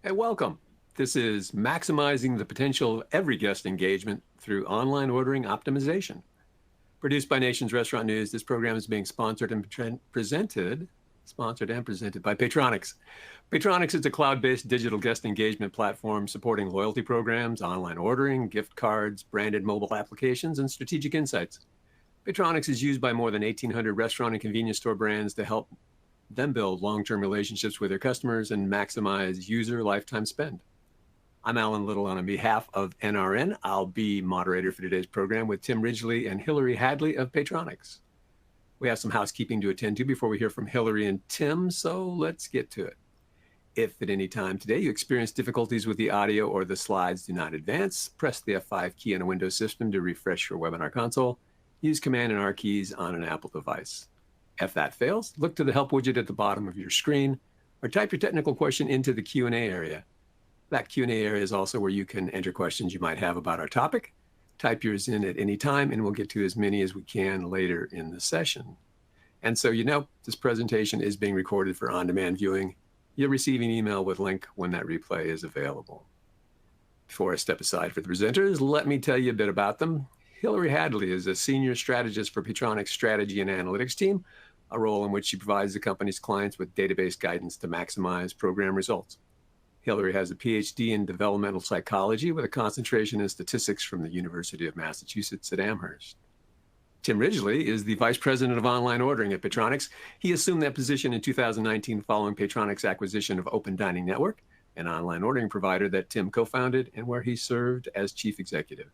Hey, welcome. This is maximizing the potential of every guest engagement through online ordering optimization. Produced by Nation's Restaurant News, this program is being sponsored and presented by Paytronix. Paytronix is a cloud-based digital guest engagement platform supporting loyalty programs, online ordering, gift cards, branded mobile applications, and strategic insights. Paytronix is used by more than 1,800 restaurant and convenience store brands to help them build long-term relationships with their customers and maximize user lifetime spend. I'm Alan Little on behalf of NRN. I'll be moderator for today's program with Tim Ridgely and Hillary Hadley of Paytronix. We have some housekeeping to attend to before we hear from Hillary and Tim, so let's get to it. If at any time today you experience difficulties with the audio or the slides do not advance, press the F5 key on a Windows system to refresh your webinar console. Use Command and R keys on an Apple device. If that fails, look to the help widget at the bottom of your screen or type your technical question into the Q&A area. That Q&A area is also where you can enter questions you might have about our topic. Type yours in at any time and we'll get to as many as we can later in the session. And so this presentation is being recorded for on-demand viewing. You'll receive an email with link when that replay is available. Before I step aside for the presenters, let me tell you a bit about them. Hillary Hadley is a senior strategist for Paytronix strategy and analytics team, a role in which she provides the company's clients with database guidance to maximize program results. Hillary has a PhD in developmental psychology with a concentration in statistics from the University of Massachusetts at Amherst. Tim Ridgely is the Vice President of Online Ordering at Paytronix. He assumed that position in 2019 following Paytronix acquisition of Open Dining Network, an online ordering provider that Tim co-founded and where he served as Chief Executive.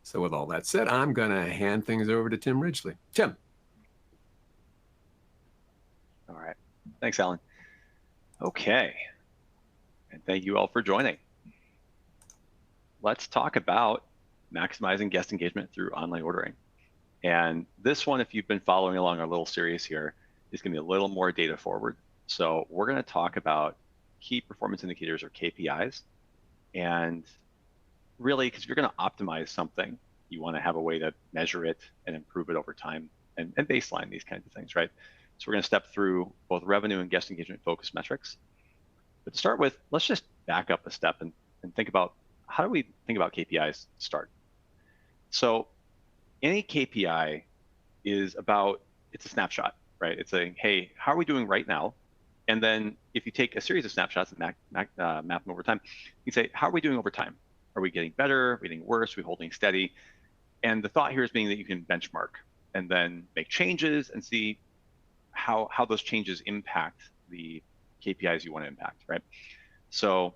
So with all that said, I'm going to hand things over to Tim Ridgely. Tim. All right. Thanks, Alan. Okay. And thank you all for joining. Let's talk about maximizing guest engagement through online ordering. And this one, if you've been following along our little series here, is going to be a little more data forward. So we're going to talk about key performance indicators or KPIs. And really, because if you're going to optimize something, you want to have a way to measure it and improve it over time and baseline these kinds of things, right? So we're going to step through both revenue and guest engagement focused metrics. But to start with, let's just back up a step and think about how do we think about KPIs to start. So any KPI is about, it's a snapshot, right? It's saying, hey, how are we doing right now? And then if you take a series of snapshots and map them over time, you can say, how are we doing over time? Are we getting better? Are we getting worse? Are we holding steady? And the thought here is being that you can benchmark and then make changes and see how those changes impact the KPIs you want to impact, right? So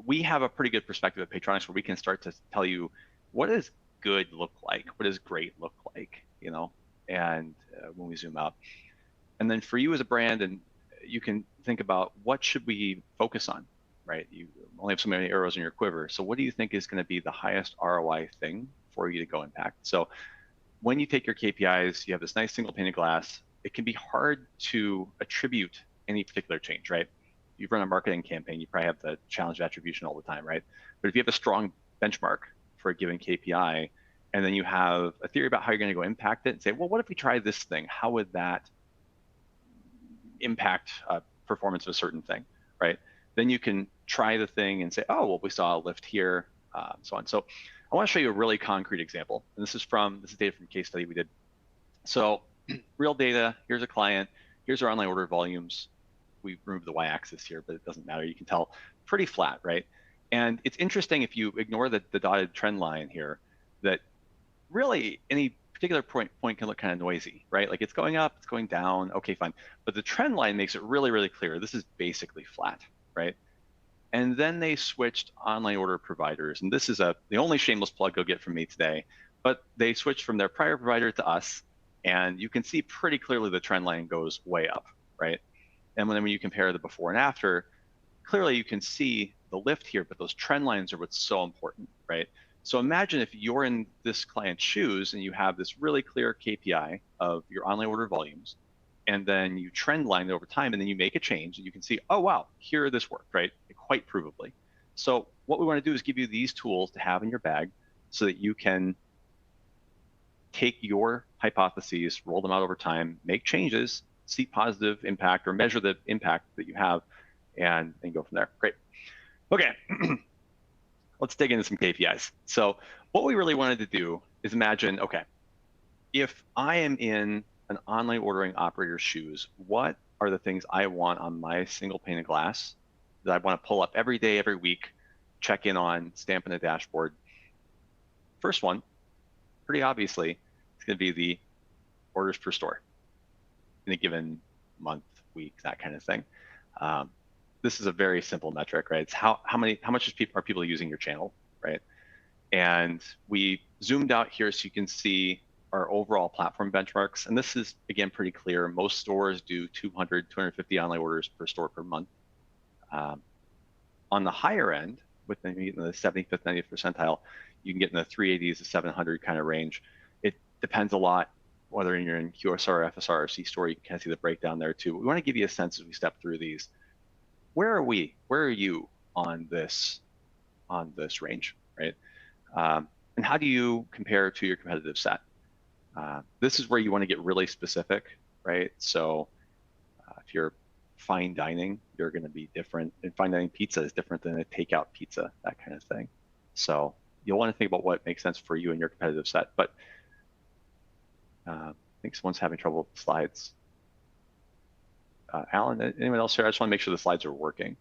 we have a pretty good perspective at Paytronix where we can start to tell you what does good look like, what does great look like, and when we zoom out. And then for you as a brand, and you can think about what should we focus on, right? You only have so many arrows in your quiver. So what do you think is going to be the highest ROI thing for you to go impact? So when you take your KPIs, you have this nice single pane of glass. It can be hard to attribute any particular change, right? If you've run a marketing campaign, you probably have the challenge of attribution all the time, right? But if you have a strong benchmark for a given KPI, and then you have a theory about how you're going to go impact it and say, well, what if we try this thing? How would that impact performance of a certain thing, right? Then you can try the thing and say, oh, well, we saw a lift here, so on. So I want to show you a really concrete example. And this is data from a case study we did. So real data, here's a client, here's our online order volumes. We removed the y-axis here, but it doesn't matter. You can tell pretty flat, right? And it's interesting if you ignore the dotted trend line here, that really any particular point can look kind of noisy, right? Like it's going up, it's going down, okay, fine. But the trend line makes it really, really clear. This is basically flat, right? And then they switched online order providers. And this is the only shameless plug you'll get from me today, but they switched from their prior provider to us. And you can see pretty clearly the trend line goes way up, right? And when you compare the before and after, clearly you can see the lift here, but those trend lines are what's so important, right? So imagine if you're in this client's shoes and you have this really clear KPI of your online order volumes, and then you trend line it over time, and then you make a change, and you can see, oh, wow, here this worked, right? Quite provably. So what we want to do is give you these tools to have in your bag so that you can take your hypotheses, roll them out over time, make changes, see positive impact or measure the impact that you have, and go from there. Great. Okay, let's dig into some KPIs. So what we really wanted to do is imagine, okay, if I am in an online ordering operator's shoes, what are the things I want on my single pane of glass that I want to pull up every day, every week, check in on, stamp in a dashboard? First one, pretty obviously, it's going to be the orders per store in a given month, week, that kind of thing. This is a very simple metric, right? It's how much are people using your channel, right? And we zoomed out here so you can see our overall platform benchmarks. And this is, again, pretty clear. Most stores do 200, 250 online orders per store per month. On the higher end, with the 75th, 90th percentile, you can get in the 380s to 700 kind of range. It depends a lot whether you're in QSR, FSR, or C-store. You can kind of see the breakdown there too. We want to give you a sense as we step through these. Where are we? Where are you on this range, right? And how do you compare to your competitive set? This is where you want to get really specific, right? So if you're fine dining, you're going to be different. And fine dining pizza is different than a takeout pizza, that kind of thing. So you'll want to think about what makes sense for you and your competitive set. But I think someone's having trouble with the slides. Alan, anyone else here? I just want to make sure the slides are working.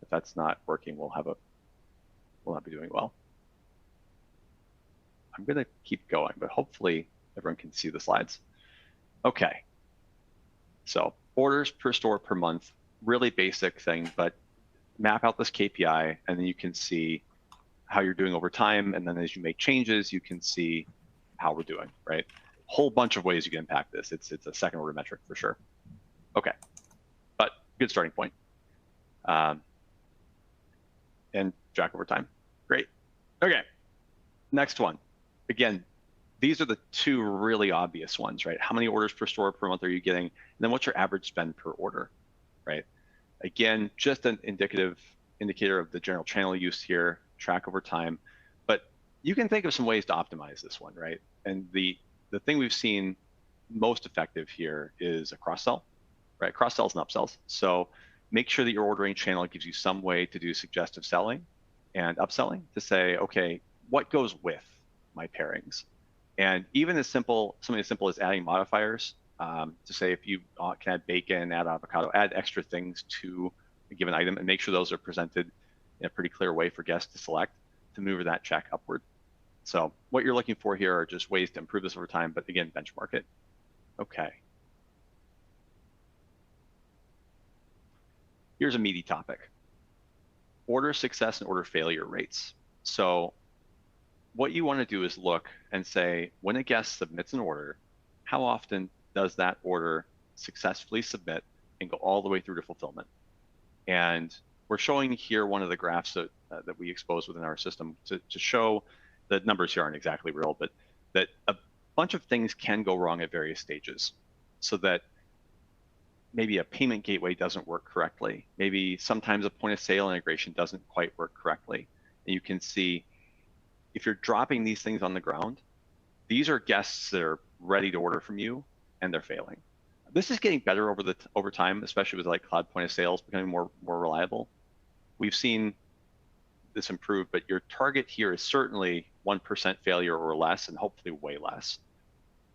If that's not working, we'll not be doing well. I'm going to keep going, but hopefully everyone can see the slides. Okay. So orders per store per month, really basic thing, but map out this KPI, and then you can see how you're doing over time. And then as you make changes, you can see how we're doing, right? Whole bunch of ways you can impact this. It's a second order metric for sure. Okay, but good starting point. And track over time. Great. Okay, next one. Again, these are the two really obvious ones, right? How many orders per store per month are you getting? And then what's your average spend per order, right? Again, just an indicator of the general channel use here, track over time. But you can think of some ways to optimize this one, right? And the thing we've seen most effective here is a cross-sell, right? Cross-sells and upsells. So make sure that your ordering channel gives you some way to do suggestive selling and upselling to say, okay, what goes with my pairings? And even something as simple as adding modifiers to say if you can add bacon, add avocado, add extra things to a given item, and make sure those are presented in a pretty clear way for guests to select to move that check upward. So what you're looking for here are just ways to improve this over time, but again, benchmark it. Okay. Here's a meaty topic. Order success and order failure rates. So what you want to do is look and say, when a guest submits an order, how often does that order successfully submit and go all the way through to fulfillment? And we're showing here one of the graphs that we expose within our system to show the numbers here aren't exactly real, but that a bunch of things can go wrong at various stages. So that maybe a payment gateway doesn't work correctly. Maybe sometimes a point of sale integration doesn't quite work correctly. And you can see if you're dropping these things on the ground, these are guests that are ready to order from you and they're failing. This is getting better over time, especially with like cloud point of sales becoming more reliable. We've seen this improve, but your target here is certainly 1% failure or less, and hopefully way less.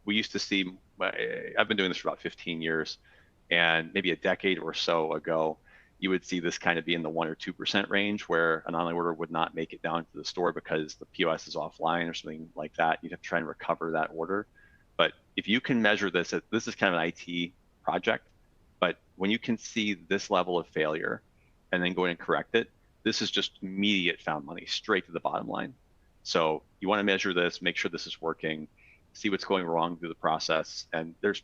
We used to see, I've been doing this for about 15 years, and maybe a decade or so ago, you would see this kind of be in the 1 or 2% range where an online order would not make it down to the store because the POS is offline or something like that. You'd have to try and recover that order. But if you can measure this, this is kind of an IT project, but when you can see this level of failure and then go in and correct it, this is just immediate found money straight to the bottom line. So you want to measure this, make sure this is working, see what's going wrong through the process. And there's,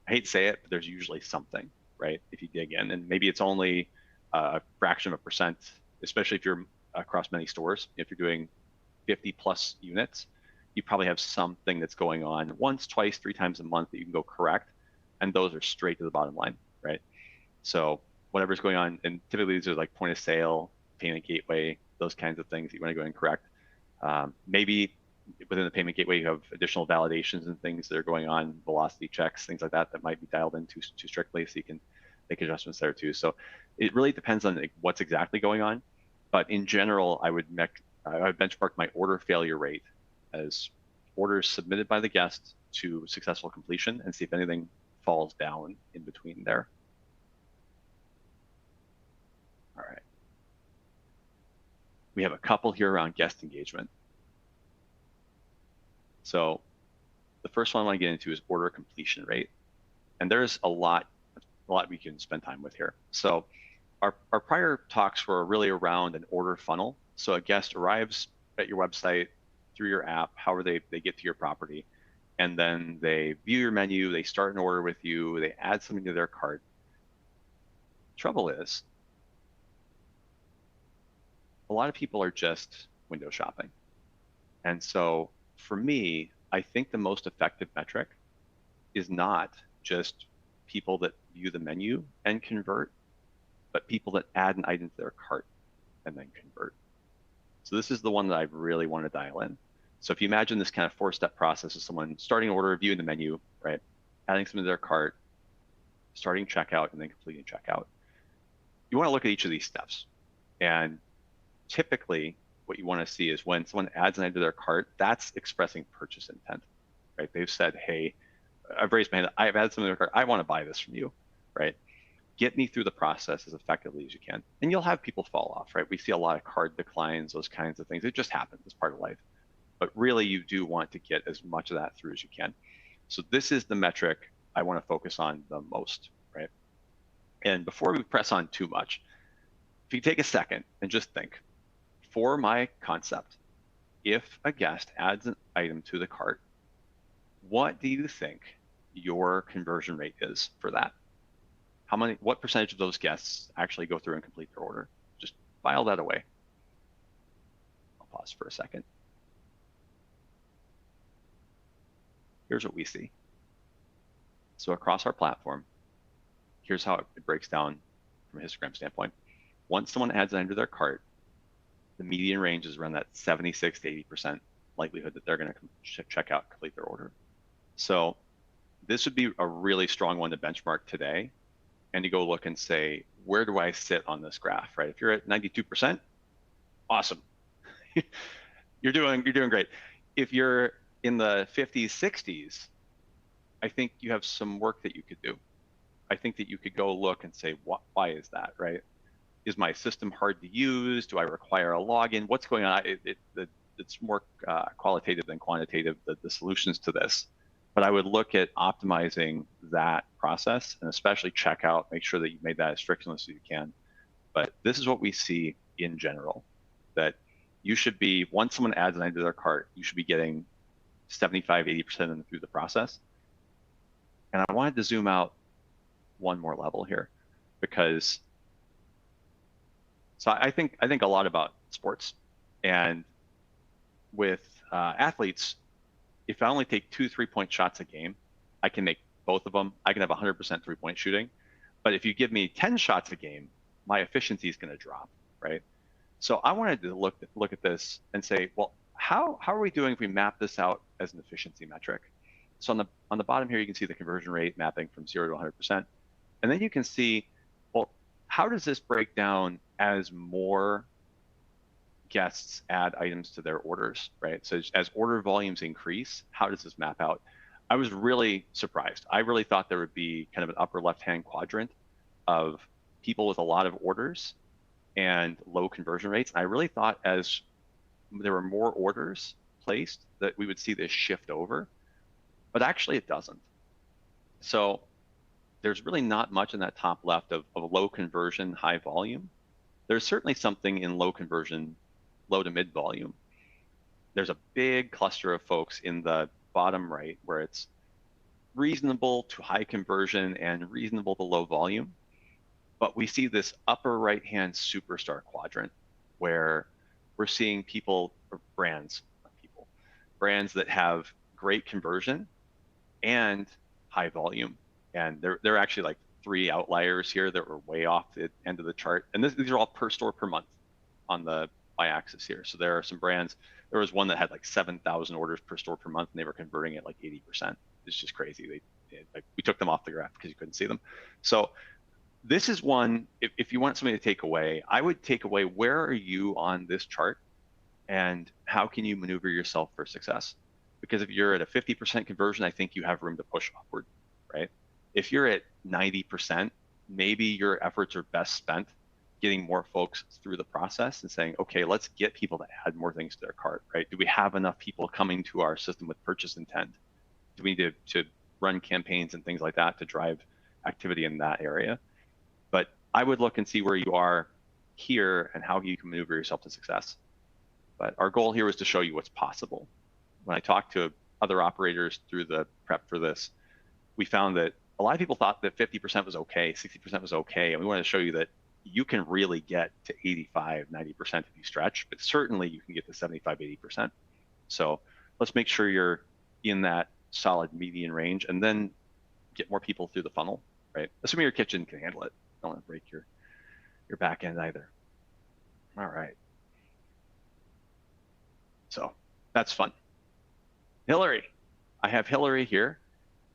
I hate to say it, but there's usually something, right? If you dig in, and maybe it's only a fraction of a percent, especially if you're across many stores. If you're doing 50 plus units, you probably have something that's going on once, twice, 3 times a month that you can go correct. And those are straight to the bottom line, right? So whatever's going on, and typically these are like point of sale, payment gateway, those kinds of things that you want to go and correct. Maybe within the payment gateway, you have additional validations and things that are going on, velocity checks, things like that, that might be dialed in too strictly, so you can make adjustments there too. So it really depends on like, what's exactly going on. But in general, I would benchmark my order failure rate as orders submitted by the guest to successful completion and see if anything falls down in between there. All right. We have a couple here around guest engagement. So the first one I want to get into is order completion rate. And there's a lot we can spend time with here. So our prior talks were really around an order funnel. So a guest arrives at your website through your app, however they get to your property, and then they view your menu, they start an order with you, they add something to their cart. Trouble is, a lot of people are just window shopping. And so for me, I think the most effective metric is not just people that view the menu and convert, but people that add an item to their cart and then convert. So this is the one that I really want to dial in. So if you imagine this kind of 4-step process of someone starting an order, viewing the menu, right, adding something to their cart, starting checkout, and then completing checkout, you want to look at each of these steps. And typically, what you want to see is when someone adds an item to their cart, that's expressing purchase intent, right? They've said, hey, I've raised my hand, I've added something to their cart, I want to buy this from you, right? Get me through the process as effectively as you can. And you'll have people fall off, right? We see a lot of card declines, those kinds of things. It just happens, it's part of life. But really, you do want to get as much of that through as you can. So this is the metric I want to focus on the most, right? And before we press on too much, if you take a second and just think, for my concept, if a guest adds an item to the cart, what do you think your conversion rate is for that? What percentage of those guests actually go through and complete their order? Just file that away. I'll pause for a second. Here's what we see. So across our platform, here's how it breaks down from a histogram standpoint. Once someone adds an item to their cart, the median range is around that 76 to 80% likelihood that they're going to check out, complete their order. So this would be a really strong one to benchmark today and to go look and say, where do I sit on this graph, right? If you're at 92%, awesome. You're doing great. If you're in the 50s, 60s, I think you have some work that you could do. I think that you could go look and say, why is that, right? Is my system hard to use? Do I require a login? What's going on? It's more qualitative than quantitative, the solutions to this. But I would look at optimizing that process and especially checkout, make sure that you made that as frictionless as you can. But this is what we see in general, that you should be, once someone adds an item to their cart, you should be getting 75, 80% of them through the process. And I wanted to zoom out one more level here, because so I think a lot about sports, and with athletes, if I only take 2 3-point shots a game, I can make both of them. I can have 100% 3-point shooting. But if you give me 10 shots a game, my efficiency is going to drop, right? So I wanted to look at this and say, well, how are we doing if we map this out as an efficiency metric? So on the bottom here, you can see the conversion rate mapping from 0 to 100%. And then you can see, well, how does this break down as more guests add items to their orders, right? So as order volumes increase, how does this map out? I was really surprised. I really thought there would be kind of an upper left-hand quadrant of people with a lot of orders and low conversion rates. And I really thought as there were more orders placed that we would see this shift over, but actually it doesn't. So there's really not much in that top left of low conversion, high volume. There's certainly something in low conversion, low to mid volume. There's a big cluster of folks in the bottom right where it's reasonable to high conversion and reasonable to low volume. But we see this upper right-hand superstar quadrant where we're seeing people, or brands that have great conversion and high volume. And there are actually like 3 outliers here that were way off the end of the chart. And these are all per store per month on the y-axis here. So there are some brands. There was one that had like 7,000 orders per store per month, and they were converting at like 80%. It's just crazy. We took them off the graph because you couldn't see them. So This is one, if you want something to take away, I would take away, where are you on this chart and how can you maneuver yourself for success? Because if you're at a 50% conversion, I think you have room to push upward, right? If you're at 90%, maybe your efforts are best spent getting more folks through the process and saying, okay, let's get people to add more things to their cart, right? Do we have enough people coming to our system with purchase intent? Do we need to run campaigns and things like that to drive activity in that area? But I would look and see where you are here and how you can maneuver yourself to success. But our goal here was to show you what's possible. When I talked to other operators through the prep for this, we found that a lot of people thought that 50% was okay, 60% was okay. And we wanted to show you that you can really get to 85, 90% if you stretch, but certainly you can get to 75, 80%. So let's make sure you're in that solid median range and then get more people through the funnel, right? Assuming your kitchen can handle it. Don't want to break your back end either. All right. So that's fun. Hillary, I have Hillary here,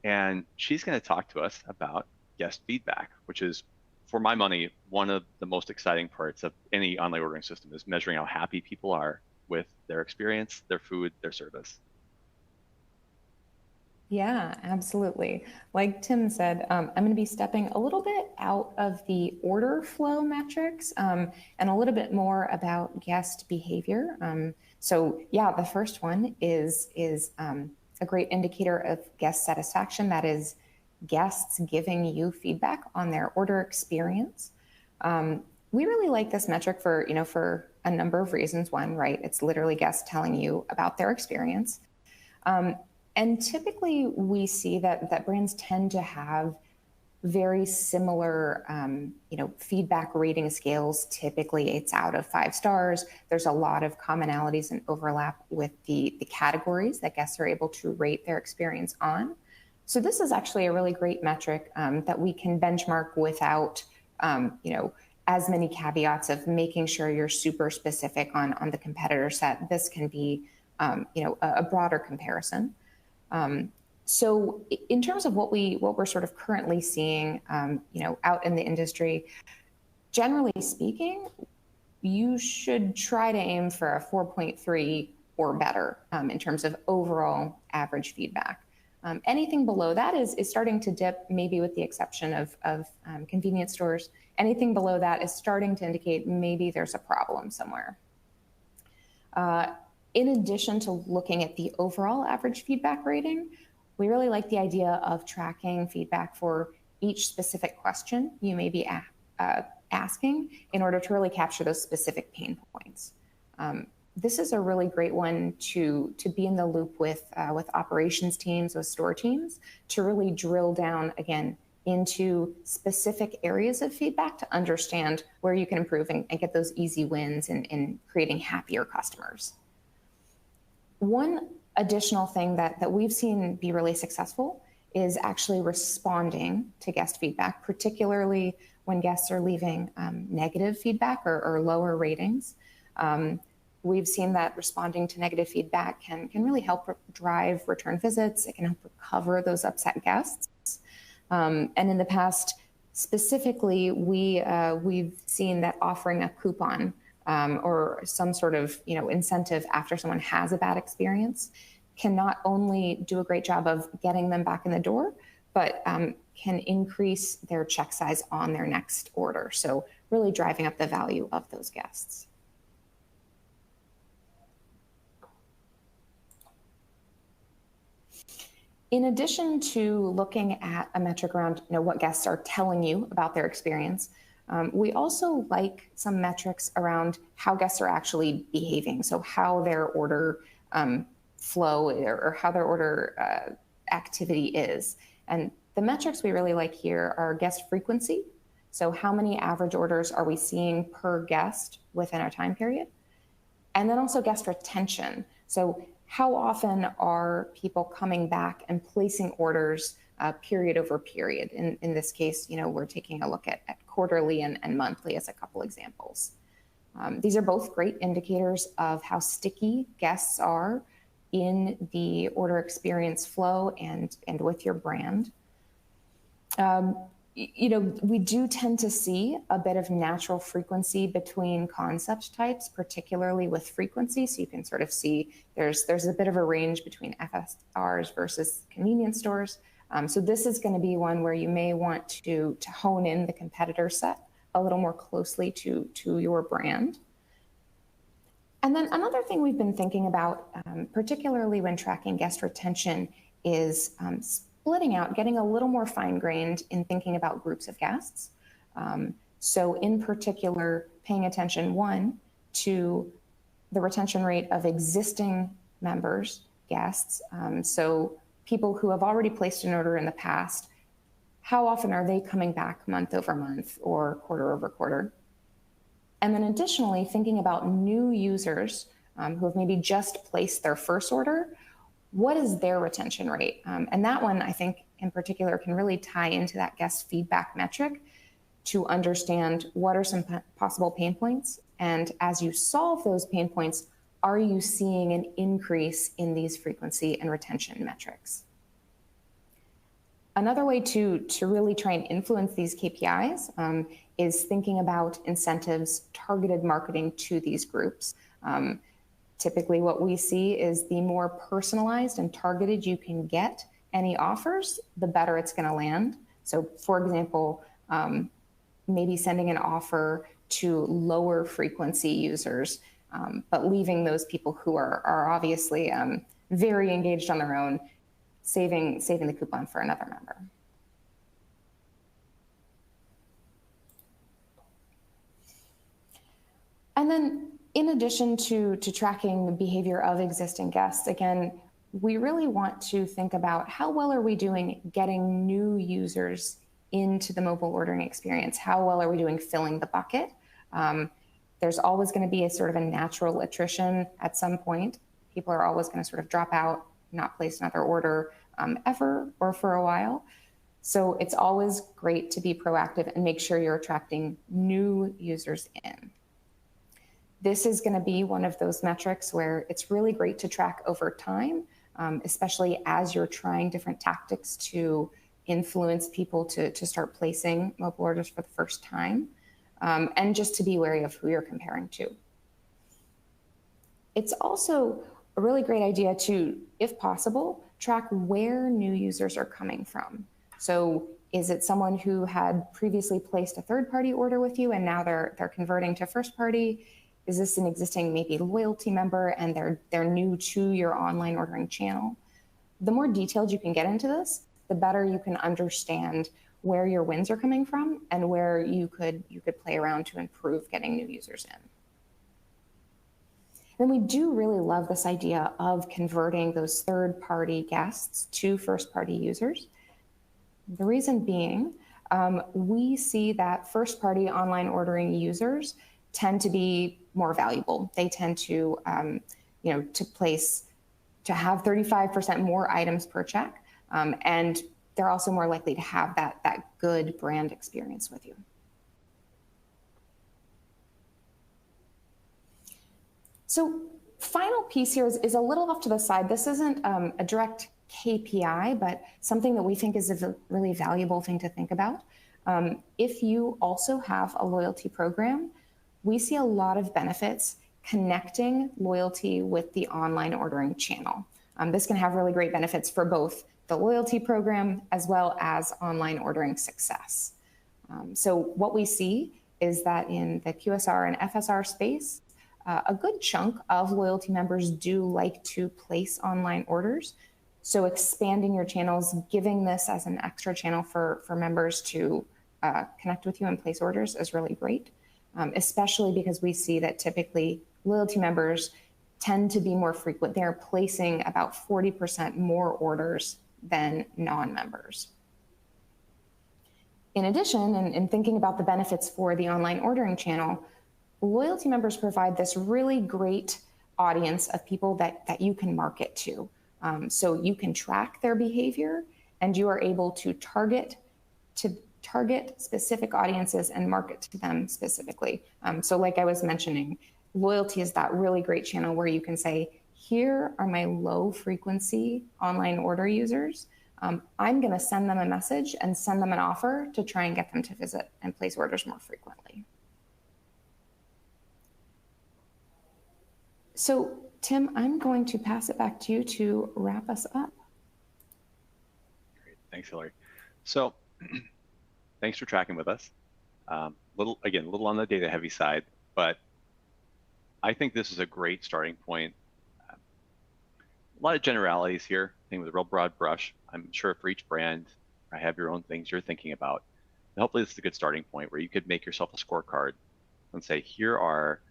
and she's going to talk to us about guest feedback, which is, for my money, one of the most exciting parts of any online ordering system is measuring how happy people are with their experience, their food, their service. Yeah, absolutely. Like Tim said, I'm going to be stepping a little bit out of the order flow metrics and a little bit more about guest behavior. So yeah, the first one is a great indicator of guest satisfaction. That is guests giving you feedback on their order experience. We really like this metric for a number of reasons. One, right, it's literally guests telling you about their experience. And typically we see that brands tend to have very similar, feedback rating scales. Typically it's out of 5 stars. There's a lot of commonalities and overlap with the categories that guests are able to rate their experience on. So this is actually a really great metric that we can benchmark without, as many caveats of making sure you're super specific on the competitor set. This can be, a broader comparison. So in terms of what we're sort of currently seeing, out in the industry, generally speaking, you should try to aim for a 4.3 or better in terms of overall average feedback. Anything below that is starting to dip, maybe with the exception of convenience stores. Anything below that is starting to indicate maybe there's a problem somewhere. In addition to looking at the overall average feedback rating, we really like the idea of tracking feedback for each specific question you may be asking in order to really capture those specific pain points. This is a really great one to be in the loop with operations teams, with store teams, to really drill down, again, into specific areas of feedback to understand where you can improve and get those easy wins in creating happier customers. One additional thing that we've seen be really successful is actually responding to guest feedback, particularly when guests are leaving negative feedback or lower ratings. We've seen that responding to negative feedback can really help drive return visits. It can help recover those upset guests. And in the past, specifically, we've seen that offering a coupon or some sort of incentive after someone has a bad experience can not only do a great job of getting them back in the door, but can increase their check size on their next order. So really driving up the value of those guests. In addition to looking at a metric around what guests are telling you about their experience, we also like some metrics around how guests are actually behaving. So how their order flow or how their order activity is. And the metrics we really like here are guest frequency. So how many average orders are we seeing per guest within our time period? And then also guest retention. So how often are people coming back and placing orders period over period? In this case, we're taking a look at quarterly and monthly as a couple examples. These are both great indicators of how sticky guests are in the order experience flow and with your brand. we do tend to see a bit of natural frequency between concept types, particularly with frequency. So you can sort of see there's a bit of a range between FSRs versus convenience stores. So this is going to be one where you may want to hone in the competitor set a little more closely to your brand. And then another thing we've been thinking about, particularly when tracking guest retention, is splitting out, getting a little more fine-grained in thinking about groups of guests. So in particular, paying attention, one, to the retention rate of existing members, guests. So people who have already placed an order in the past, how often are they coming back month over month or quarter over quarter? And then additionally, thinking about new users who have maybe just placed their first order, what is their retention rate? And that one, I think, in particular, can really tie into that guest feedback metric to understand what are some possible pain points. And as you solve those pain points, are you seeing an increase in these frequency and retention metrics? Another way to really try and influence these KPIs is thinking about incentives, targeted marketing to these groups. Typically what we see is the more personalized and targeted you can get any offers, the better it's going to land. So for example, maybe sending an offer to lower frequency users, but leaving those people who are obviously very engaged on their own, saving the coupon for another member. And then in addition to tracking the behavior of existing guests, again, we really want to think about how well are we doing getting new users into the mobile ordering experience? How well are we doing filling the bucket? There's always going to be a sort of a natural attrition at some point. People are always going to sort of drop out, not place another order ever or for a while. So it's always great to be proactive and make sure you're attracting new users in. This is going to be one of those metrics where it's really great to track over time, especially as you're trying different tactics to influence people to start placing mobile orders for the first time, and just to be wary of who you're comparing to. It's also a really great idea to, if possible, track where new users are coming from. So is it someone who had previously placed a third-party order with you and now they're converting to first-party? Is this an existing maybe loyalty member and they're new to your online ordering channel? The more detailed you can get into this, the better you can understand where your wins are coming from and where you could play around to improve getting new users in. Then we do really love this idea of converting those third-party guests to first-party users. The reason being, we see that first-party online ordering users tend to be more valuable. They tend to, to have 35% more items per check, and they're also more likely to have that good brand experience with you. So final piece here is a little off to the side. This isn't a direct KPI, but something that we think is a really valuable thing to think about. If you also have a loyalty program, we see a lot of benefits connecting loyalty with the online ordering channel. This can have really great benefits for both the loyalty program as well as online ordering success. So what we see is that in the QSR and FSR space, a good chunk of loyalty members do like to place online orders. So expanding your channels, giving this as an extra channel for members to connect with you and place orders is really great. Especially because we see that typically loyalty members tend to be more frequent. They're placing about 40% more orders than non-members. In addition, in thinking about the benefits for the online ordering channel, loyalty members provide this really great audience of people that you can market to. So you can track their behavior and you are able to target specific audiences and market to them specifically. So like I was mentioning, loyalty is that really great channel where you can say, here are my low frequency online order users. I'm going to send them a message and send them an offer to try and get them to visit and place orders more frequently. So, Tim, I'm going to pass it back to you to wrap us up. Great. Thanks, Hillary. So thanks for tracking with us. A little on the data heavy side, but I think this is a great starting point. A lot of generalities here, I think with a real broad brush. I'm sure for each brand, I have your own things you're thinking about. And hopefully this is a good starting point where you could make yourself a scorecard and say, here are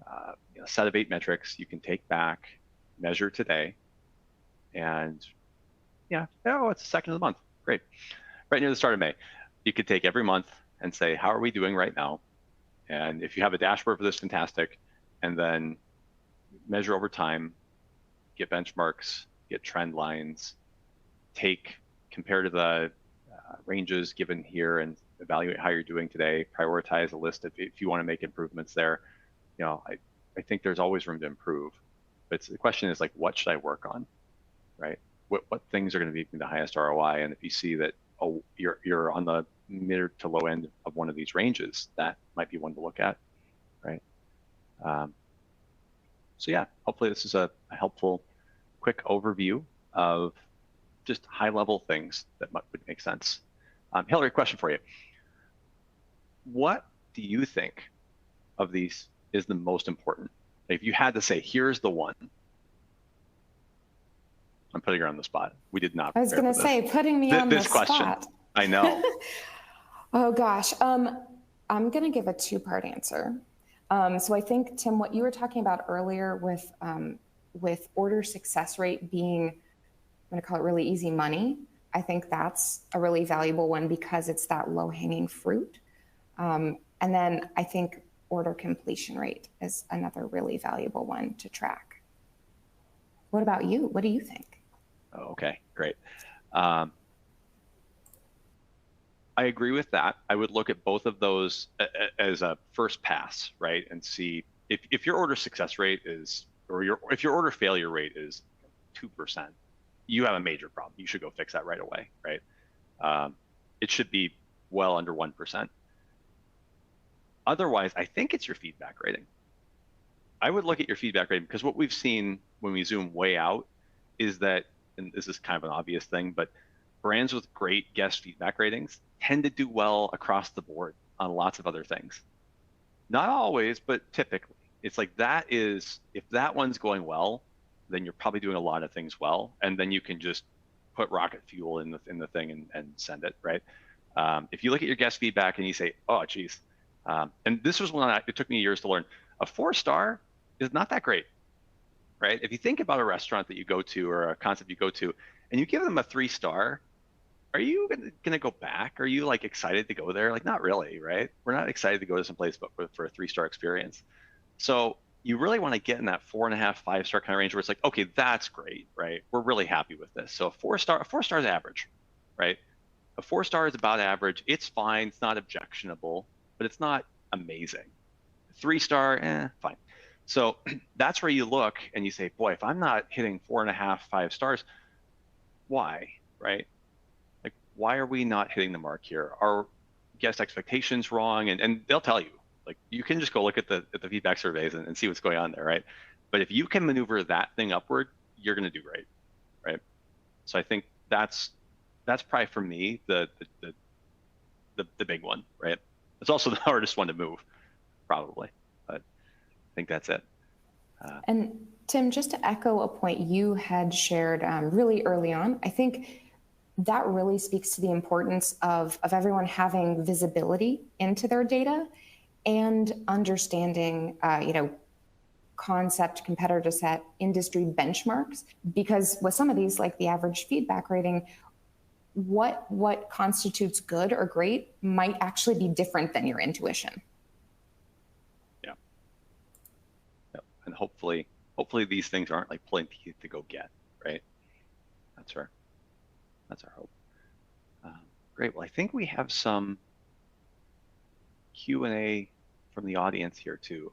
a set of 8 metrics you can take back, measure today, and yeah, oh, it's the 2nd of the month. Great. Right near the start of May, you could take every month and say, how are we doing right now? And if you have a dashboard for this, fantastic. And then measure over time, get benchmarks, get trend lines, compare to the ranges given here and evaluate how you're doing today, prioritize a list if you want to make improvements there. You know, I think there's always room to improve, but the question is like, what should I work on, right? What things are going to be the highest ROI? And if you see that, oh, you're on the mid to low end of one of these ranges, that might be one to look at, right? So yeah, hopefully this is a helpful, quick overview of just high-level things that would make sense. Hillary, question for you. What do you think of these is the most important? If you had to say, here's the one. I'm putting her on the spot. We did not. I was going to say, putting me on the question. Spot. I know. Oh gosh, I'm going to give a 2-part answer. So I think, Tim, what you were talking about earlier with order success rate being, I'm going to call it really easy money. I think that's a really valuable one because it's that low-hanging fruit. And then I think order completion rate is another really valuable one to track. What about you? What do you think? Oh, okay, great. I agree with that. I would look at both of those as a first pass, right? And see if your order success rate is, or if your order failure rate is 2%, you have a major problem. You should go fix that right away, right? It should be well under 1%. Otherwise, I think it's your feedback rating. I would look at your feedback rating because what we've seen when we zoom way out is that, and this is kind of an obvious thing, but brands with great guest feedback ratings tend to do well across the board on lots of other things. Not always, but typically. It's like that is, if that one's going well, then you're probably doing a lot of things well, and then you can just put rocket fuel in the thing and send it, right? If you look at your guest feedback and you say, oh, geez, and this was one it took me years to learn, a 4-star is not that great, right? If you think about a restaurant that you go to or a concept you go to, and you give them a 3-star, are you gonna go back? Are you like excited to go there? Like, not really, right? We're not excited to go to some place but for a 3-star experience. So you really want to get in that 4.5, 5-star kind of range where it's like, okay, that's great, right? We're really happy with this. So a 4-star is average, right? A 4-star is about average. It's fine. It's not objectionable, but it's not amazing. 3-star, fine. So that's where you look and you say, boy, if I'm not hitting 4.5, 5 stars, why, right? Like, why are we not hitting the mark here? Are guest expectations wrong? And they'll tell you. Like, you can just go look at the feedback surveys and see what's going on there, right? But if you can maneuver that thing upward, you're going to do great, right? So I think that's probably for me the big one, right? It's also the hardest one to move, probably, but I think that's it. And Tim, just to echo a point you had shared really early on, I think that really speaks to the importance of everyone having visibility into their data and understanding, concept, competitor set, industry benchmarks. Because with some of these, like the average feedback rating, what constitutes good or great might actually be different than your intuition. Yeah. And hopefully these things aren't like pulling teeth to go get, right? That's our hope. Great. Well, I think we have some Q&A from the audience here too.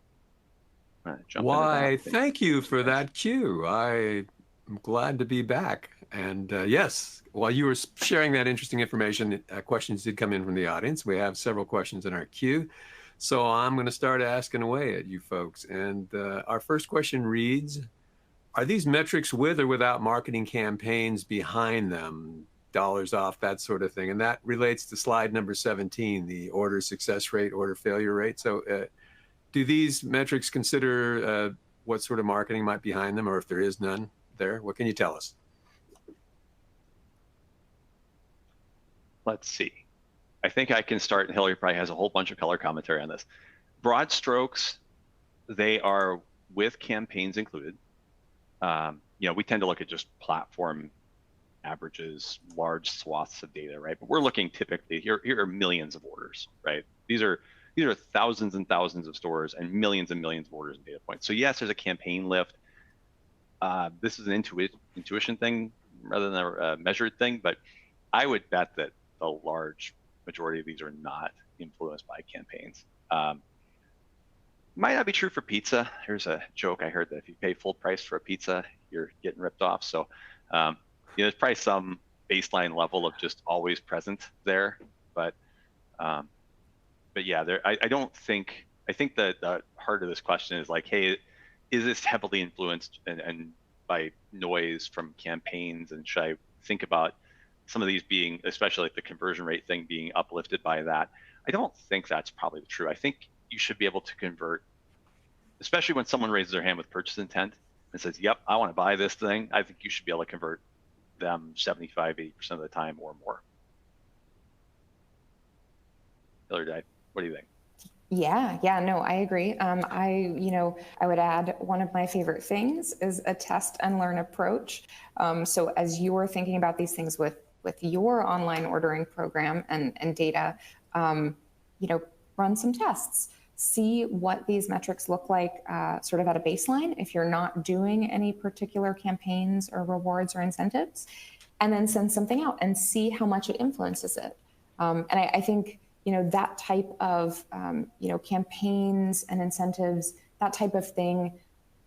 Why, thank you for that cue. I I'm glad to be back. And yes, while you were sharing that interesting information, questions did come in from the audience. We have several questions in our queue. So I'm going to start asking away at you folks. And our first question reads, are these metrics with or without marketing campaigns behind them? Dollars off, that sort of thing. And that relates to slide number 17, the order success rate, order failure rate. So do these metrics consider what sort of marketing might be behind them, or if there is none there? What can you tell us? Let's see. I think I can start, and Hillary probably has a whole bunch of color commentary on this. Broad strokes, they are with campaigns included. We tend to look at just platform averages, large swaths of data, right? But we're looking typically, here are millions of orders, right? These are thousands and thousands of stores and millions of orders and data points. So yes, there's a campaign lift. This is an intuition thing rather than a measured thing, but I would bet that the large majority of these are not influenced by campaigns. Might not be true for pizza. Here's a joke I heard that if you pay full price for a pizza, you're getting ripped off. So there's probably some baseline level of just always present there, but yeah, I don't think, I think that the heart of this question is like, hey, is this heavily influenced and by noise from campaigns, and should I think about some of these being, especially like the conversion rate thing, being uplifted by that? I don't think that's probably true. I think you should be able to convert, especially when someone raises their hand with purchase intent and says, yep, I want to buy this thing. I think you should be able to convert them 75, 80% of the time or more. Hillary, what do you think? Yeah, no, I agree. I would add, one of my favorite things is a test and learn approach. So as you're thinking about these things with your online ordering program and data, run some tests, see what these metrics look like sort of at a baseline if you're not doing any particular campaigns or rewards or incentives, and then send something out and see how much it influences it. And I think, that type of, campaigns and incentives, that type of thing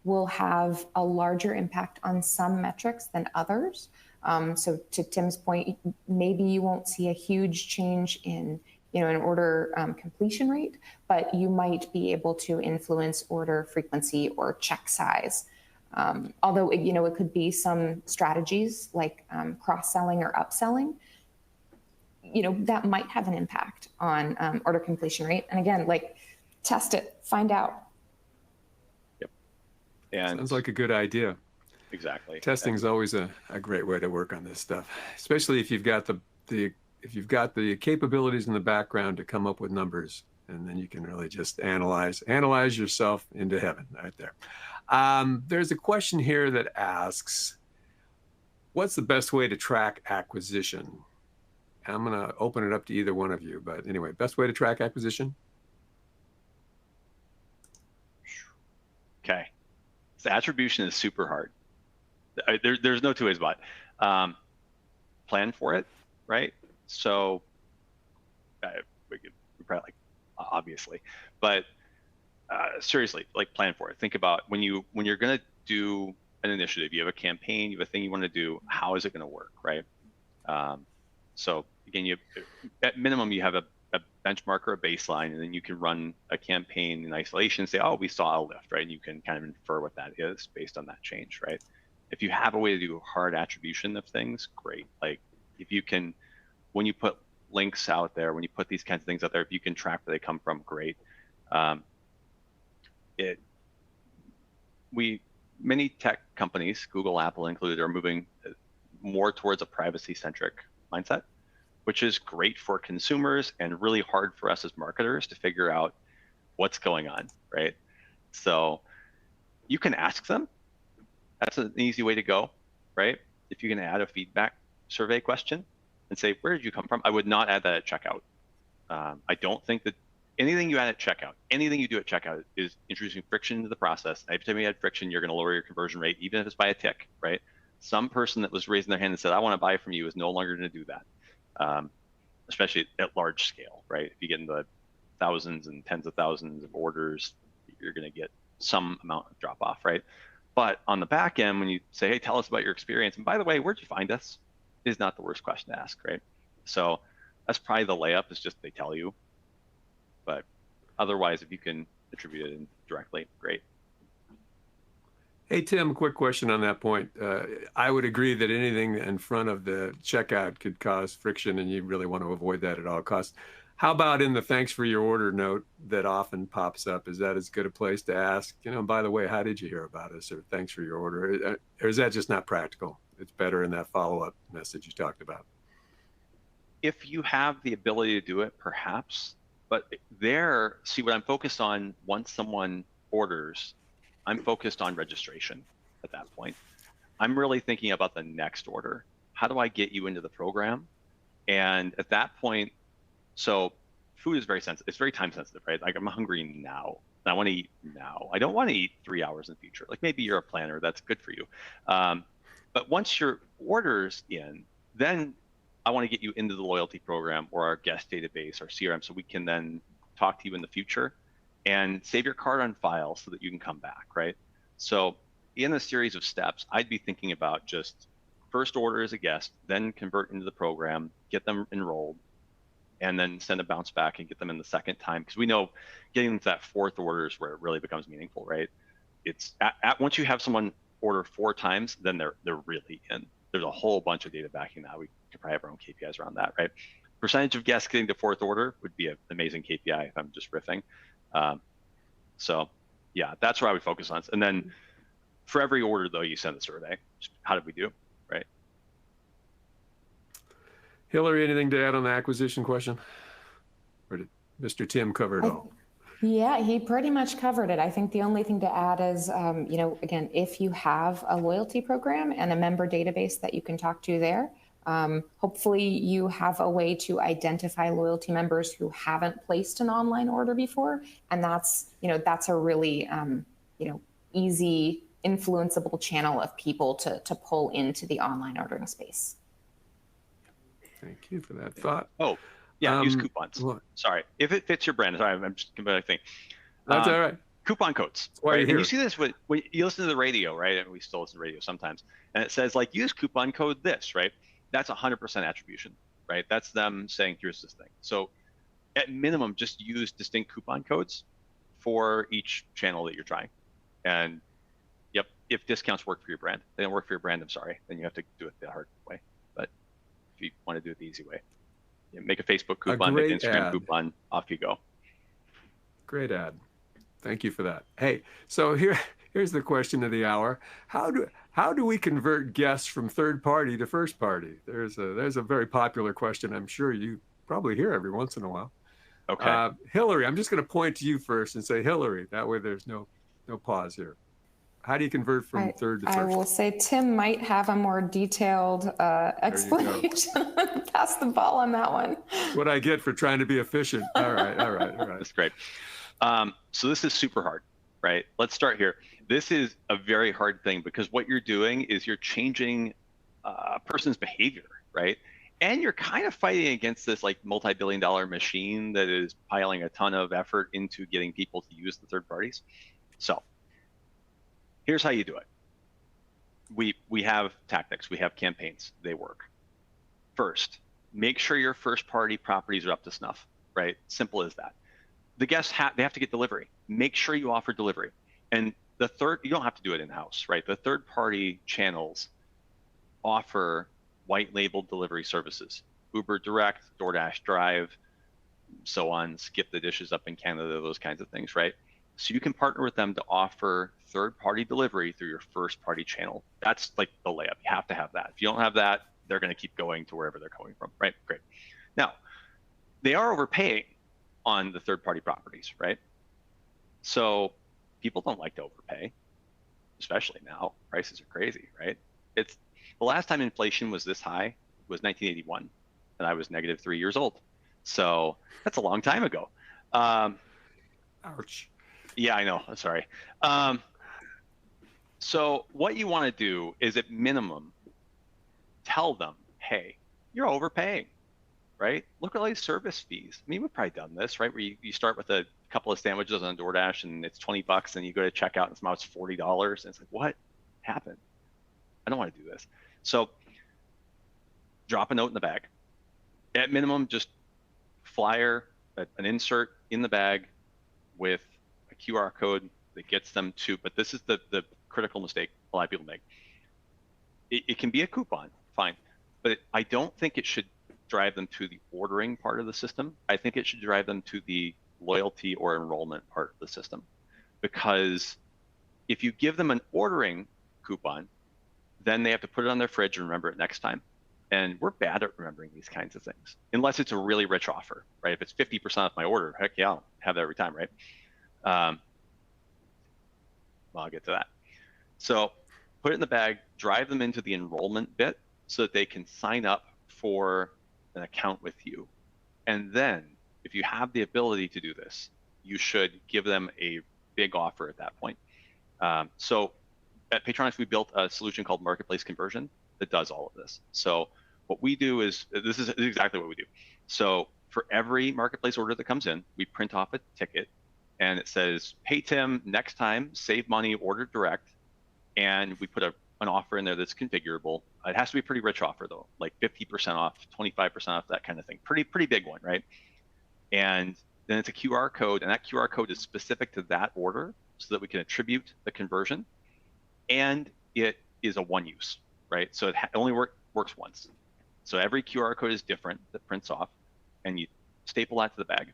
will have a larger impact on some metrics than others. So to Tim's point, maybe you won't see a huge change in, an order completion rate, but you might be able to influence order frequency or check size. Although, it could be some strategies like cross-selling or upselling, that might have an impact on order completion rate. And again, test it, find out. Yep. And sounds like a good idea. Exactly. Testing is always a great way to work on this stuff, especially if you've got the capabilities in the background to come up with numbers, and then you can really just analyze yourself into heaven right there. There's a question here that asks, what's the best way to track acquisition? I'm going to open it up to either one of you, but anyway, best way to track acquisition? Okay. So attribution is super hard. There's no two ways about it. Plan for it, right? So we probably obviously, but seriously, plan for it. Think about when you're going to do an initiative, you have a campaign, you have a thing you want to do, how is it going to work, right? So again, at minimum, you have a benchmark or a baseline, and then you can run a campaign in isolation and say, oh, we saw a lift, right? And you can kind of infer what that is based on that change, right? If you have a way to do hard attribution of things, great. If you can, when you put links out there, when you put these kinds of things out there, if you can track where they come from, great. Many tech companies, Google, Apple included, are moving more towards a privacy-centric mindset, which is great for consumers and really hard for us as marketers to figure out what's going on, right? So you can ask them. That's an easy way to go, right? If you can add a feedback survey question and say, where did you come from? I would not add that at checkout. I don't think that anything you add at checkout, anything you do at checkout is introducing friction into the process. Every time you add friction, you're going to lower your conversion rate, even if it's by a tick, right? Some person that was raising their hand and said, I want to buy from you, is no longer going to do that, especially at large scale, right? If you get into thousands and tens of thousands of orders, you're going to get some amount of drop off, right? But on the back end, when you say, hey, tell us about your experience, and by the way, where'd you find us, is not the worst question to ask, right? So that's probably the layup, is just they tell you. But otherwise, if you can attribute it in directly, great. Hey, Tim, quick question on that point. I would agree that anything in front of the checkout could cause friction, and you really want to avoid that at all costs. How about in the thanks for your order note that often pops up? Is that as good a place to ask, by the way, how did you hear about us? Or thanks for your order? Or is that just not practical? It's better in that follow-up message you talked about. If you have the ability to do it, perhaps. But there, see, what I'm focused on once someone orders, I'm focused on registration at that point. I'm really thinking about the next order. How do I get you into the program? And at that point, so food is very sensitive. It's very time sensitive, right? Like, I'm hungry now. I want to eat now. I don't want to eat 3 hours in the future. Like, maybe you're a planner, that's good for you. But once your order's in, then I want to get you into the loyalty program or our guest database, our CRM, so we can then talk to you in the future and save your card on file so that you can come back, right? So in a series of steps, I'd be thinking about just first order as a guest, then convert into the program, get them enrolled, and then send a bounce back and get them in the second time. Because we know getting to that fourth order is where it really becomes meaningful, right? It's once you have someone order 4 times, then they're really in. There's a whole bunch of data backing that. We could probably have our own KPIs around that, right? Percentage of guests getting to fourth order would be an amazing KPI if I'm just riffing. So yeah, that's where I would focus on. And then for every order though, you send the survey. How did we do, right? Hillary, anything to add on the acquisition question? Or did Mr. Tim cover it all? Yeah, he pretty much covered it. I think the only thing to add is, again, if you have a loyalty program and a member database that you can talk to there, hopefully you have a way to identify loyalty members who haven't placed an online order before. And that's a really, easy, influenceable channel of people to pull into the online ordering space. Thank you for that thought. Oh, yeah, use coupons. What? Sorry, if it fits your brand. Sorry, I'm just completely thinking. That's all right. Coupon codes. Right? And you see this when you listen to the radio, right? And we still listen to radio sometimes. And it says, like, use coupon code this, right? That's 100% attribution, right? That's them saying, here's this thing. So at minimum, just use distinct coupon codes for each channel that you're trying. And yep, if discounts work for your brand, they don't work for your brand, I'm sorry. Then you have to do it the hard way. But if you want to do it the easy way, make a Facebook coupon, make an Instagram coupon, off you go. Great ad. Thank you for that. Hey, so here's the question of the hour. How do we convert guests from third party to first party? There's a very popular question I'm sure you probably hear every once in a while. Okay. Hillary, I'm just going to point to you first and say, Hillary, that way there's no pause here. How do you convert from third to first? I will say Tim might have a more detailed explanation. Pass the ball on that one. What I get for trying to be efficient. All right. That's great. So this is super hard, right? Let's start here. This is a very hard thing because what you're doing is you're changing a person's behavior, right? And you're kind of fighting against this like multi-billion-dollar machine that is piling a ton of effort into getting people to use the third parties. So here's how you do it. We have tactics, we have campaigns, they work. First, make sure your first party properties are up to snuff, right? Simple as that. The guests they have to get delivery. Make sure you offer delivery. And the third, you don't have to do it in-house, right? The third party channels offer white labeled delivery services. Uber Direct, DoorDash Drive, so on, Skip the Dishes up in Canada, those kinds of things, right? So you can partner with them to offer third-party delivery through your first-party channel. That's like the layup. You have to have that. If you don't have that, they're going to keep going to wherever they're coming from, right? Great. Now, they are overpaying on the third-party properties, right? So people don't like to overpay, especially now. Prices are crazy, right? It's the last time inflation was this high was 1981, and I was -3 years old. So that's a long time ago. Ouch. Yeah, I know. I'm sorry. So what you want to do is at minimum, tell them, hey, you're overpaying, right? Look at all these service fees. I mean, we've probably done this, right? Where you start with a couple of sandwiches on DoorDash and it's $20 and you go to checkout and somehow it's $40. And it's like, what? happen. I don't want to do this. So drop a note in the bag. At minimum, just flyer, an insert in the bag with a QR code that gets them to, but this is the critical mistake a lot of people make. It can be a coupon, fine, but I don't think it should drive them to the ordering part of the system. I think it should drive them to the loyalty or enrollment part of the system. Because if you give them an ordering coupon, then they have to put it on their fridge and remember it next time. And we're bad at remembering these kinds of things, unless it's a really rich offer, right? If it's 50% off my order, heck yeah, I'll have that every time, right? Well, I'll get to that. So put it in the bag, drive them into the enrollment bit so that they can sign up for an account with you. And then if you have the ability to do this, you should give them a big offer at that point. So at Paytronix, we built a solution called Marketplace Conversion that does all of this. So what we do is, this is exactly what we do. So for every marketplace order that comes in, we print off a ticket and it says, "Hey Tim, next time, save money, order direct." And we put an offer in there that's configurable. It has to be a pretty rich offer though, like 50% off, 25% off, that kind of thing. Pretty big one, right? And then it's a QR code, and that QR code is specific to that order so that we can attribute the conversion. And it is a one use, right? So it only works once. So every QR code is different that prints off, and you staple that to the bag.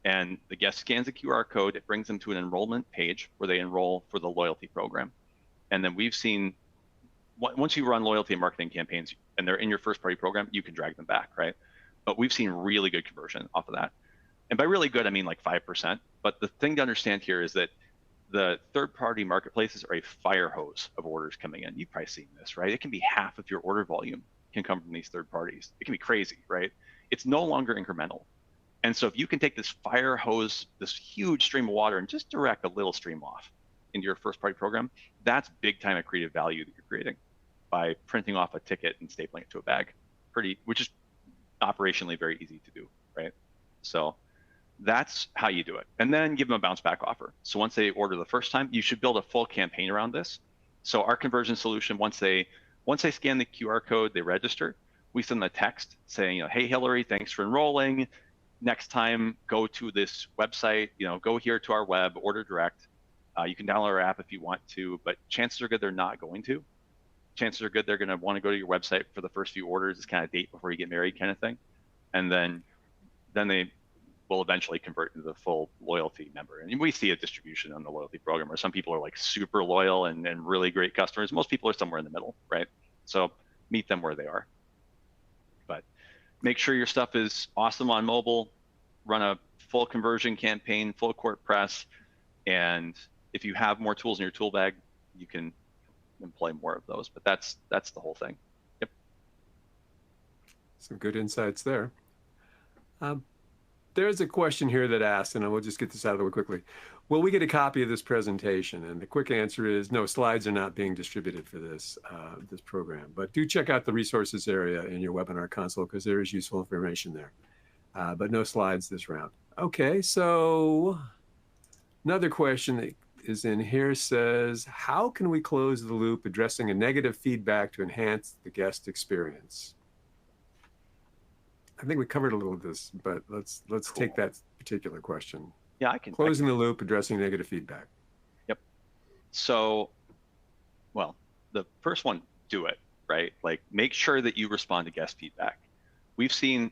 And the guest scans the QR code, it brings them to an enrollment page where they enroll for the loyalty program. And then we've seen, once you run loyalty and marketing campaigns and they're in your first party program, you can drag them back, right? But we've seen really good conversion off of that. And by really good, I mean like 5%. But the thing to understand here is that the third-party marketplaces are a fire hose of orders coming in. You've probably seen this, right? It can be half of your order volume can come from these third parties. It can be crazy, right? It's no longer incremental. And so if you can take this fire hose, this huge stream of water, and just direct a little stream off into your first-party program, that's big-time accretive value that you're creating by printing off a ticket and stapling it to a bag, which is operationally very easy to do, right? So that's how you do it. And then give them a bounce back offer. So once they order the first time, you should build a full campaign around this. So our conversion solution, once they scan the QR code, they register, we send them a text saying, "Hey Hillary, thanks for enrolling. Next time, go to this website, go here to our web, order direct. You can download our app if you want to, but chances are good they're not going to. Chances are good they're going to want to go to your website for the first few orders. It's kind of date before you get married kind of thing. And then they will eventually convert into the full loyalty member. And we see a distribution on the loyalty program where some people are like super loyal and really great customers. Most people are somewhere in the middle, right? So meet them where they are. But make sure your stuff is awesome on mobile, run a full conversion campaign, full court press, and if you have more tools in your tool bag, you can employ more of those. But that's the whole thing. Yep. Some good insights there. There's a question here that asks, and we'll just get this out of the way quickly. Will we get a copy of this presentation? And the quick answer is no, slides are not being distributed for this program. But do check out the resources area in your webinar console because there is useful information there. But no slides this round. Okay, so another question that is in here says, how can we close the loop addressing a negative feedback to enhance the guest experience? I think we covered a little of this, but let's cool. Take that particular question. Yeah, I can. Closing the loop, addressing negative feedback. Yep. So, well, the first one, do it, right? Like make sure that you respond to guest feedback. We've seen,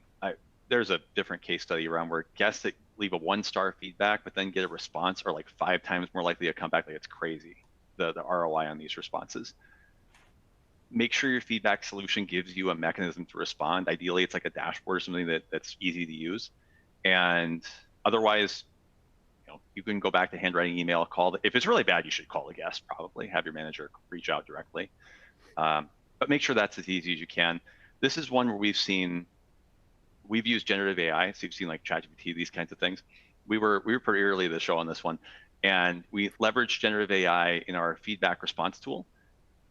there's a different case study around where guests that leave a 1-star feedback, but then get a response are like 5 times more likely to come back. Like it's crazy, the ROI on these responses. Make sure your feedback solution gives you a mechanism to respond. Ideally, it's like a dashboard or something that's easy to use. And otherwise, you can go back to handwriting email, if it's really bad, you should call the guest, probably have your manager reach out directly. But make sure that's as easy as you can. This is one where we've used generative AI. So you've seen like ChatGPT, these kinds of things. We were pretty early to the show on this one. And we leveraged generative AI in our feedback response tool.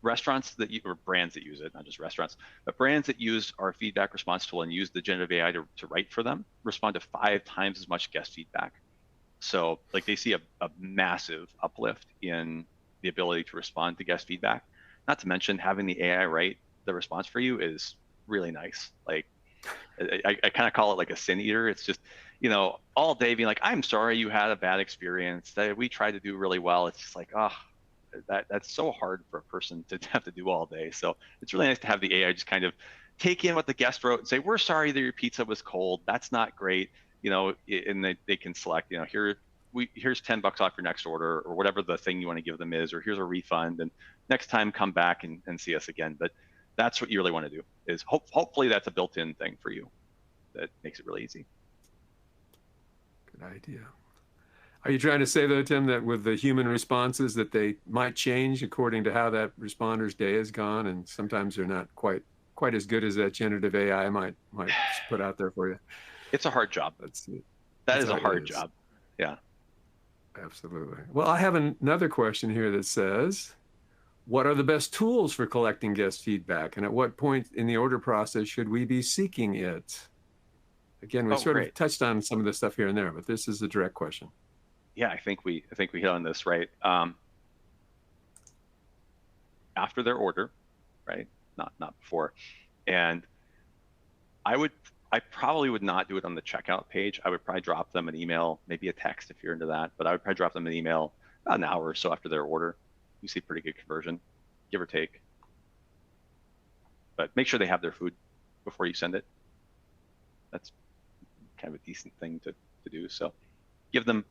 Restaurants or brands that use it, not just restaurants, but brands that use our feedback response tool and use the generative AI to write for them respond to 5 times as much guest feedback. So like they see a massive uplift in the ability to respond to guest feedback. Not to mention having the AI write the response for you is really nice. Like I kind of call it like a sin eater. It's just, all day being like, I'm sorry you had a bad experience. That we tried to do really well. It's just like, oh, that's so hard for a person to have to do all day. So it's really nice to have the AI just kind of take in what the guest wrote and say, we're sorry that your pizza was cold. That's not great. And they can select, here's $10 off your next order, or whatever the thing you want to give them is, or here's a refund, and next time come back and see us again. But that's what you really want to do, is hopefully that's a built-in thing for you that makes it really easy. Good idea. Are you trying to say, though, Tim, that with the human responses that they might change according to how that responder's day has gone, and sometimes they're not quite as good as that generative AI might put out there for you? It's a hard job. That is a hard job. Yeah. Absolutely. Well, I have another question here that says, what are the best tools for collecting guest feedback, and at what point in the order process should we be seeking it? Again, we sort of touched on some of this stuff here and there, but this is a direct question. Yeah, I think we hit on this, right? After their order, right? Not before. And I probably would not do it on the checkout page. I would probably drop them an email, maybe a text if you're into that, but I would probably drop them an email about an hour or so after their order. You see pretty good conversion, give or take. But make sure they have their food before you send it. That's kind of a decent thing to do. So give them,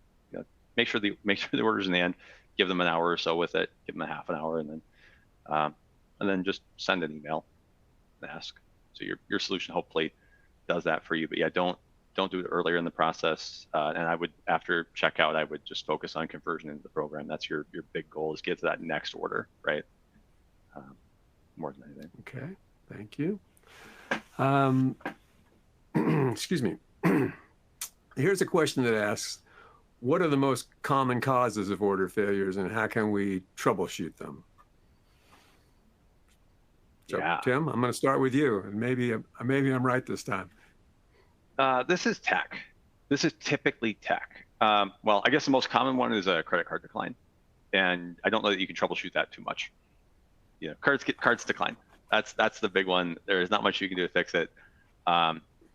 make sure the order's in the end, give them an hour or so with it, give them a half an hour, and then just send an email and ask. So your solution hopefully does that for you. But yeah, don't do it earlier in the process. And I would, after checkout, I would just focus on conversion into the program. That's your big goal, is get to that next order, right? More than anything. Okay, thank you. Excuse me. Here's a question that asks, what are the most common causes of order failures, and how can we troubleshoot them? So, yeah. Tim, I'm going to start with you, and maybe I'm right this time. This is tech. This is typically tech. Well, I guess the most common one is a credit card decline, and I don't know that you can troubleshoot that too much. Cards decline. That's the big one. There is not much you can do to fix it.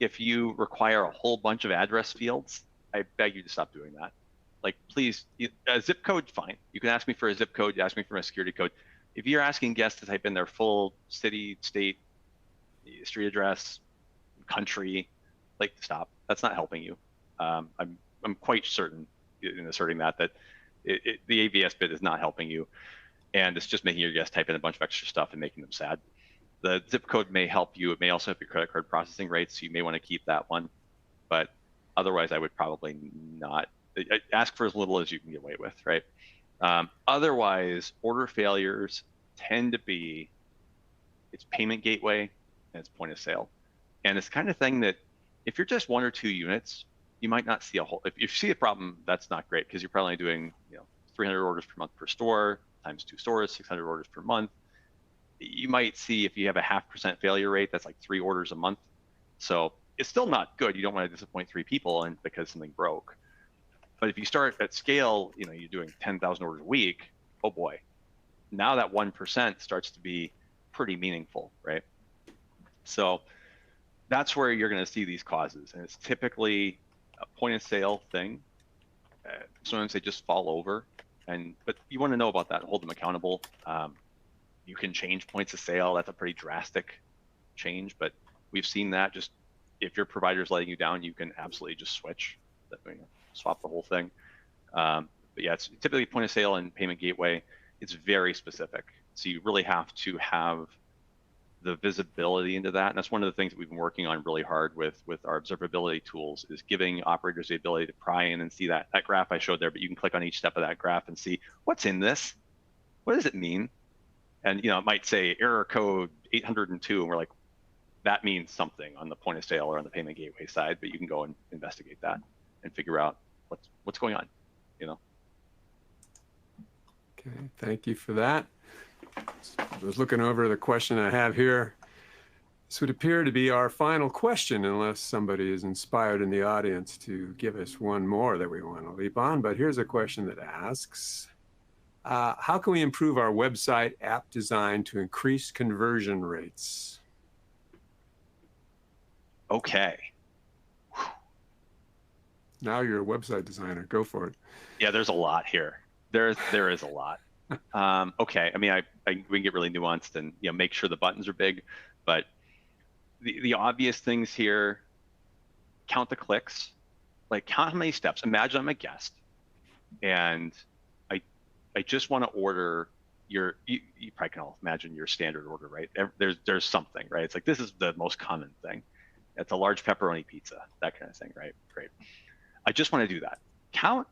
If you require a whole bunch of address fields, I beg you to stop doing that. Like, please, a zip code, fine. You can ask me for a zip code. You ask me for a security code. If you're asking guests to type in their full city, state, street address, country, like, stop. That's not helping you. I'm quite certain in asserting that the AVS bit is not helping you, and it's just making your guests type in a bunch of extra stuff and making them sad. The zip code may help you. It may also help your credit card processing rates, so you may want to keep that one. But otherwise, I would probably not. Ask for as little as you can get away with, right? Otherwise, order failures tend to be, it's payment gateway and it's point of sale. And it's the kind of thing that if you're just 1 or 2 units, you might not see a whole, if you see a problem, that's not great, because you're probably doing 300 orders per month per store, times 2 stores, 600 orders per month. You might see, if you have a 0.5% failure rate, that's like 3 orders a month. So it's still not good. You don't want to disappoint 3 people and because something broke. But if you start at scale, you're doing 10,000 orders a week, oh boy. Now that 1% starts to be pretty meaningful, right? So that's where you're going to see these causes. And it's typically a point of sale thing. Sometimes they just fall over. But you want to know about that and hold them accountable. You can change points of sale. That's a pretty drastic change, but we've seen that. Just if your provider's letting you down, you can absolutely just switch, swap the whole thing. But yeah, it's typically point of sale and payment gateway. It's very specific. So you really have to have the visibility into that. And that's one of the things that we've been working on really hard with our observability tools, is giving operators the ability to pry in and see that graph I showed there, but you can click on each step of that graph and see what's in this. What does it mean? And it might say error code 802, and we're like, that means something on the point of sale or on the payment gateway side, but you can go and investigate that and figure out what's going on, Okay, thank you for that. I was looking over the question I have here. This would appear to be our final question, unless somebody is inspired in the audience to give us one more that we want to leap on. But here's a question that asks, How can we improve our website app design to increase conversion rates? Okay. Now you're a website designer. Go for it. Yeah, there's a lot here. There is a lot. Okay, I mean, we can get really nuanced and make sure the buttons are big, but the obvious things here: count the clicks, like count how many steps. Imagine I'm a guest, and I just want to order you probably can all imagine your standard order, right? There's something, right? It's like, this is the most common thing. It's a large pepperoni pizza, that kind of thing, right? Great. I just want to do that. Count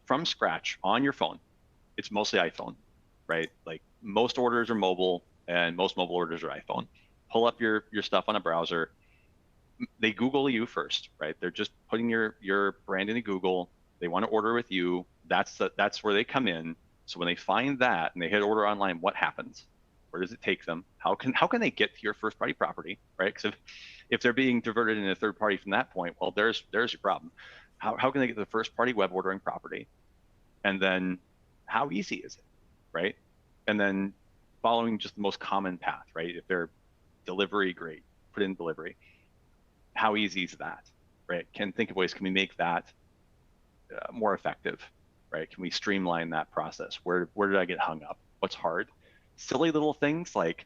from scratch on your phone. It's mostly iPhone, right? Like most orders are mobile, and most mobile orders are iPhone. Pull up your stuff on a browser. They Google you first, right? They're just putting your brand into Google. They want to order with you. That's where they come in. So when they find that and they hit order online, what happens? Where does it take them? How can they get to your first party property, right? Because if they're being diverted into a third party from that point, well, there's your problem. How can they get to the first party web ordering property? And then how easy is it, right? And then following just the most common path, right? If they're delivery, great, put in delivery. How easy is that, right? Think of ways, can we make that more effective, right? Can we streamline that process? Where did I get hung up? What's hard? Silly little things like,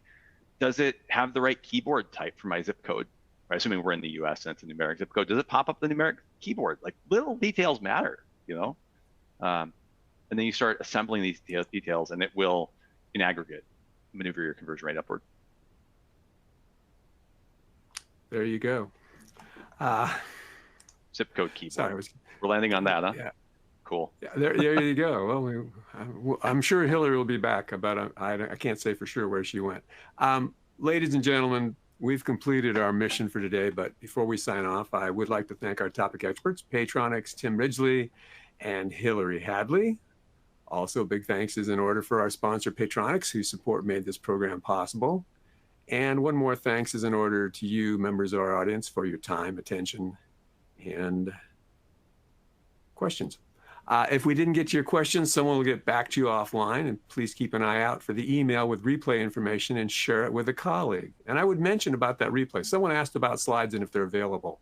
does it have the right keyboard type for my zip code? Right? Assuming we're in the US and it's a numeric zip code, does it pop up the numeric keyboard? Like, little details matter, and then you start assembling these details, and it will, in aggregate, maneuver your conversion rate upward. There you go. Zip code keyboard. Sorry, we're landing on that, huh? Yeah. Cool. Yeah, there you go. Well, I'm sure Hillary will be back, but I can't say for sure where she went. Ladies and gentlemen, we've completed our mission for today, but before we sign off, I would like to thank our topic experts, Paytronix, Tim Ridgely, and Hillary Hadley. Also, big thanks is in order for our sponsor, Paytronix, whose support made this program possible. And one more thanks is in order to you, members of our audience, for your time, attention, and questions. If we didn't get to your questions, someone will get back to you offline, and please keep an eye out for the email with replay information and share it with a colleague. And I would mention about that replay. Someone asked about slides and if they're available.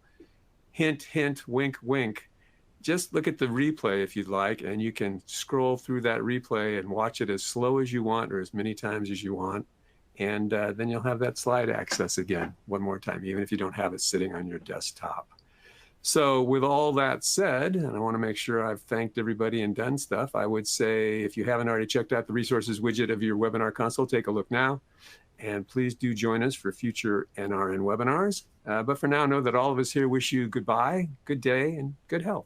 Hint, hint, wink, wink. Just look at the replay if you'd like, and you can scroll through that replay and watch it as slow as you want or as many times as you want. And then you'll have that slide access again one more time, even if you don't have it sitting on your desktop. So with all that said, and I want to make sure I've thanked everybody and done stuff, I would say if you haven't already checked out the resources widget of your webinar console, take a look now. And please do join us for future NRN webinars. But for now, know that all of us here wish you goodbye, good day, and good health.